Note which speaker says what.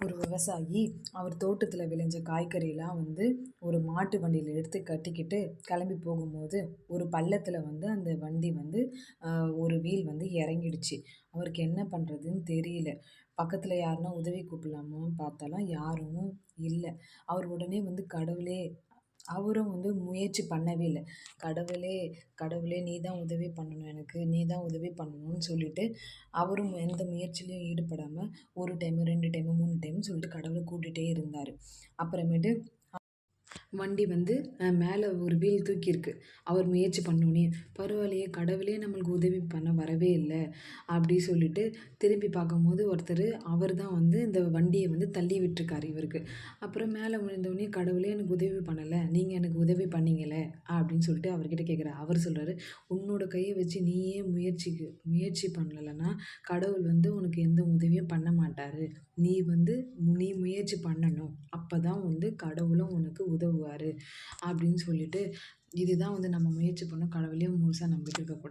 Speaker 1: ஒரு விவசாயி அவர் தோட்டத்தில் விளைஞ்ச காய்கறியெல்லாம் வந்து ஒரு மாட்டு வண்டியில் எடுத்து கட்டிக்கிட்டு கிளம்பி போகும்போது ஒரு பள்ளத்தில் வந்து அந்த வண்டி வந்து ஒரு வீல் வந்து இறங்கிடுச்சு. அவருக்கு என்ன பண்ணுறதுன்னு தெரியல. பக்கத்தில் யாருன்னா உதவி கூப்பிடலாமான்னு பார்த்தாலும் யாரும் இல்லை. அவர் உடனே வந்து கடவுளே, அவரும் வந்து முயற்சி பண்ணவே இல்லை. கடவுளே, கடவுளே நீ தான் உதவி பண்ணணும், எனக்கு நீ தான் உதவி பண்ணணும்னு சொல்லிட்டு அவரும் எந்த முயற்சியிலையும் ஈடுபடாமல் 1 டைமு 2 டைமு 3 டைம்னு சொல்லிட்டு கடவுளை கூட்டிகிட்டே இருந்தார். அப்புறமேட்டு வண்டி வந்து மேலே ஒரு வீல் தூக்கியிருக்கு. அவர் முயற்சி பண்ணோனே, பரவாயில்லையே கடவுளே நம்மளுக்கு உதவி பண்ண வரவே இல்ல. அப்படி சொல்லிட்டு திரும்பி பார்க்கும்போது அவர் தான் வந்து இந்த வண்டிய வந்து தள்ளி விட்டுருக்காரு இவருக்கு. அப்புறம் மேலே விழுந்தோனே, கடவுளே எனக்கு உதவி பண்ணல. நீங்க எனக்கு உதவி பண்ணீங்களே அப்படின்னு சொல்லிட்டு அவர்கிட்ட கேட்குறாரு. அவர் சொல்றாரு, உன்னோட கைய வச்சு நீயே முயற்சி பண்ணலன்னா, கடவுள் வந்து உனக்கு எந்த உதவியும் பண்ண மாட்டாரு. நீ முயற்சி பண்ணணும். அப்பதான் வந்து கடவுளும் உனக்கு உதவுவாரு அப்படின்னு சொல்லிட்டு, இதுதான் வந்து நம்ம முயற்சி பண்ணணும். கடவுளையும் முழுசா நம்பிட்டு இருக்கக்கூடாது.